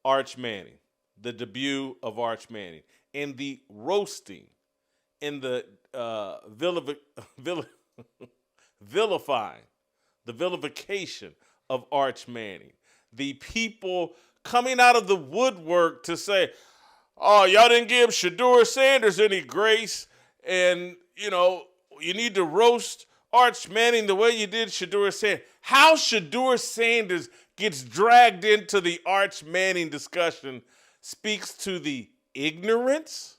Arch Manning, the debut of Arch Manning, and the roasting and the vilifying, the vilification of Arch Manning. The people coming out of the woodwork to say, oh, y'all didn't give Shedeur Sanders any grace, and, you need to roast Arch Manning the way you did Shedeur Sanders. How Shedeur Sanders gets dragged into the Arch Manning discussion speaks to the ignorance,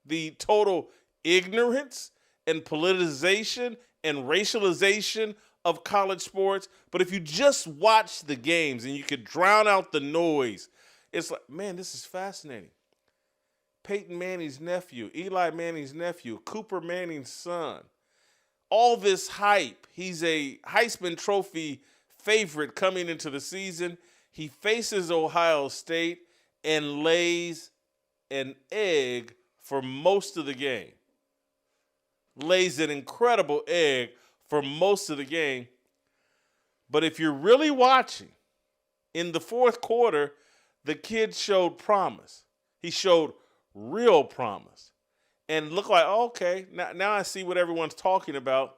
the total ignorance and politicization and racialization of college sports. But if you just watch the games and you could drown out the noise, it's like, man, this is fascinating. Peyton Manning's nephew, Eli Manning's nephew, Cooper Manning's son. All this hype. He's a Heisman Trophy favorite coming into the season. He faces Ohio State and lays an egg for most of the game. Lays an incredible egg for most of the game. But if you're really watching, in the fourth quarter, the kid showed promise. He showed real promise. And looked like, okay, now I see what everyone's talking about.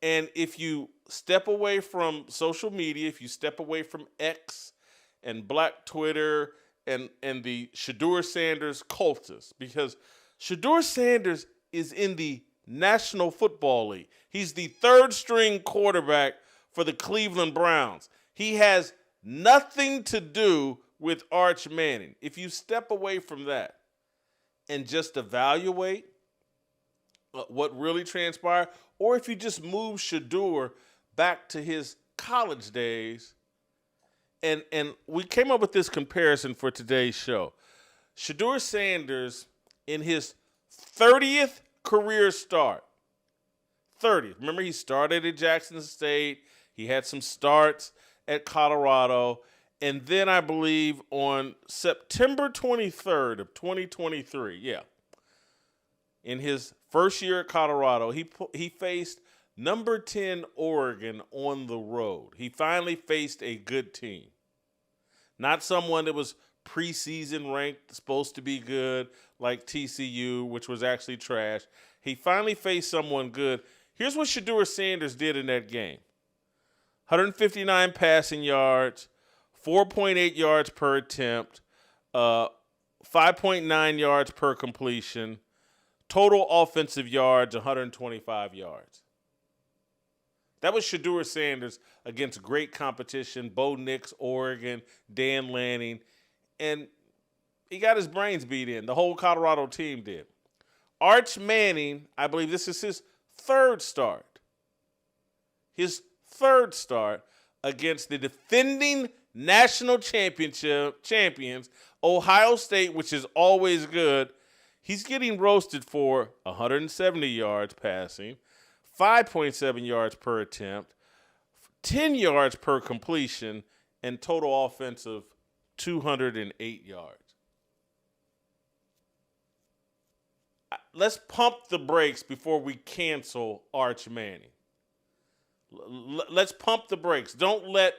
And if you step away from social media, if you step away from X and Black Twitter and the Shedeur Sanders cultists, because Shedeur Sanders is in the National Football League. He's the third string quarterback for the Cleveland Browns. He has nothing to do with Arch Manning. If you step away from that and just evaluate what really transpired, or if you just move Shedeur back to his college days, and we came up with this comparison for today's show. Shedeur Sanders, in his 30th career start, 30th. Remember, he started at Jackson State. He had some starts at Colorado. And then I believe on September 23rd of 2023, in his first year at Colorado, he faced number 10 Oregon on the road. He finally faced a good team. Not someone that was preseason ranked, supposed to be good, like TCU, which was actually trash. He finally faced someone good. Here's what Shedeur Sanders did in that game. 159 passing yards, 4.8 yards per attempt, 5.9 yards per completion, total offensive yards, 125 yards. That was Shedeur Sanders against great competition, Bo Nix, Oregon, Dan Lanning, and he got his brains beat in. The whole Colorado team did. Arch Manning, I believe this is his third start. His third start against the defending national champions, Ohio State, which is always good. He's getting roasted for 170 yards passing, 5.7 yards per attempt, 10 yards per completion, and total offensive 208 yards. Let's pump the brakes before we cancel Arch Manning. Let's pump the brakes. Don't let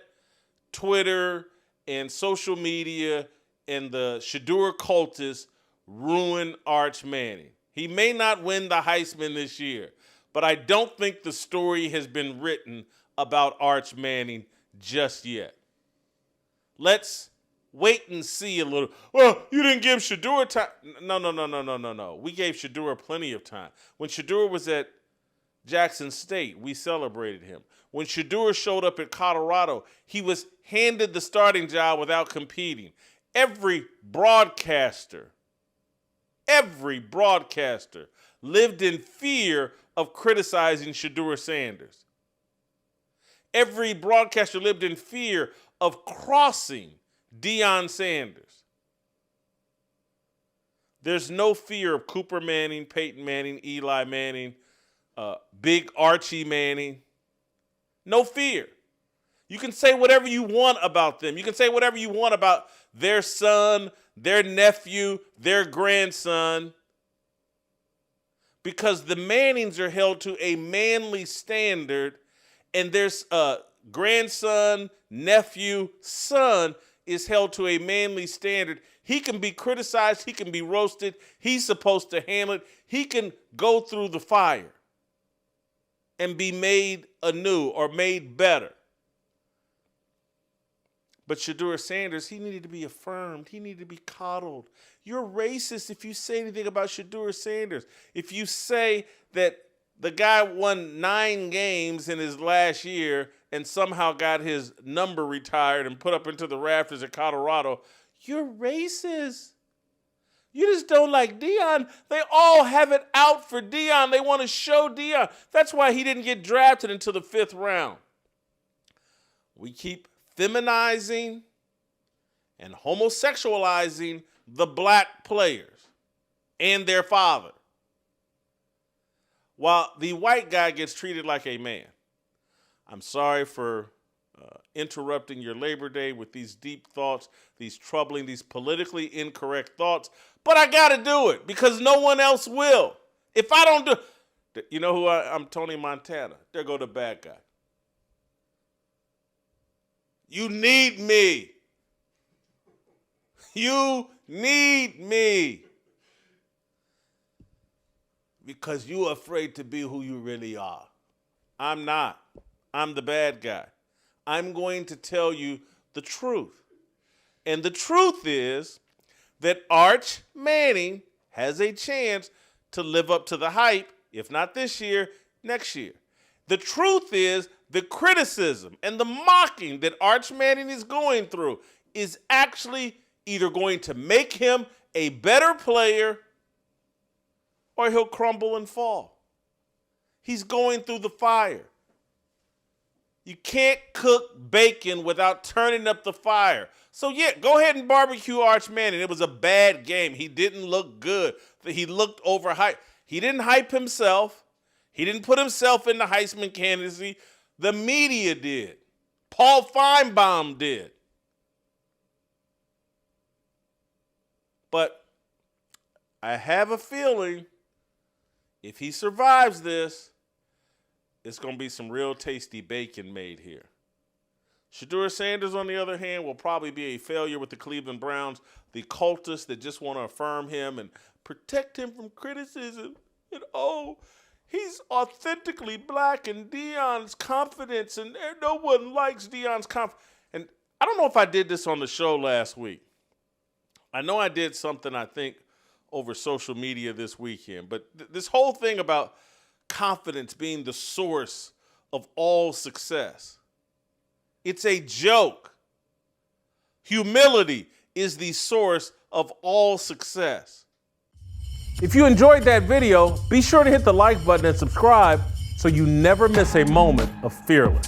Twitter and social media and the Shedeur cultists ruin Arch Manning. He may not win the Heisman this year, but I don't think the story has been written about Arch Manning just yet. Let's wait and see a little. Well, you didn't give Shedeur time. No. We gave Shedeur plenty of time. When Shedeur was at Jackson State, we celebrated him. When Shedeur showed up at Colorado, he was handed the starting job without competing. Every broadcaster lived in fear of criticizing Shedeur Sanders. Every broadcaster lived in fear of crossing Deion Sanders. There's no fear of Cooper Manning, Peyton Manning, Eli Manning, Big Archie Manning. No fear. You can say whatever you want about them. You can say whatever you want about their son, their nephew, their grandson, because the Mannings are held to a manly standard, and their grandson, nephew, son is held to a manly standard. He can be criticized. He can be roasted. He's supposed to handle it. He can go through the fire and be made anew or made better. But Shedeur Sanders, he needed to be affirmed. He needed to be coddled. You're racist if you say anything about Shedeur Sanders. If you say that the guy won 9 games in his last year and somehow got his number retired and put up into the rafters at Colorado, you're racist. You just don't like Deion. They all have it out for Deion. They want to show Deion. That's why he didn't get drafted until the 5th round. We keep feminizing and homosexualizing the black players and their father, while the white guy gets treated like a man. I'm sorry for interrupting your Labor Day with these deep thoughts, these troubling, these politically incorrect thoughts, but I got to do it because no one else will. If I don't do, you know who I'm Tony Montana. There go the bad guy. You need me. You need me. Because you're afraid to be who you really are. I'm not. I'm the bad guy. I'm going to tell you the truth. And the truth is that Arch Manning has a chance to live up to the hype, if not this year, next year. The truth is the criticism and the mocking that Arch Manning is going through is actually either going to make him a better player or he'll crumble and fall. He's going through the fire. You can't cook bacon without turning up the fire. So, yeah, go ahead and barbecue Arch Manning. It was a bad game. He didn't look good. He looked overhyped. He didn't hype himself. He didn't put himself in the Heisman candidacy. The media did. Paul Feinbaum did. But I have a feeling if he survives this, it's going to be some real tasty bacon made here. Shedeur Sanders, on the other hand, will probably be a failure with the Cleveland Browns, the cultists that just want to affirm him and protect him from criticism. And, he's authentically black, and Deion's confidence, and no one likes Deion's confidence. And I don't know if I did this on the show last week. I know I did something, I think, over social media this weekend. But this whole thing about confidence being the source of all success, it's a joke. Humility is the source of all success. If you enjoyed that video, be sure to hit the like button and subscribe so you never miss a moment of Fearless.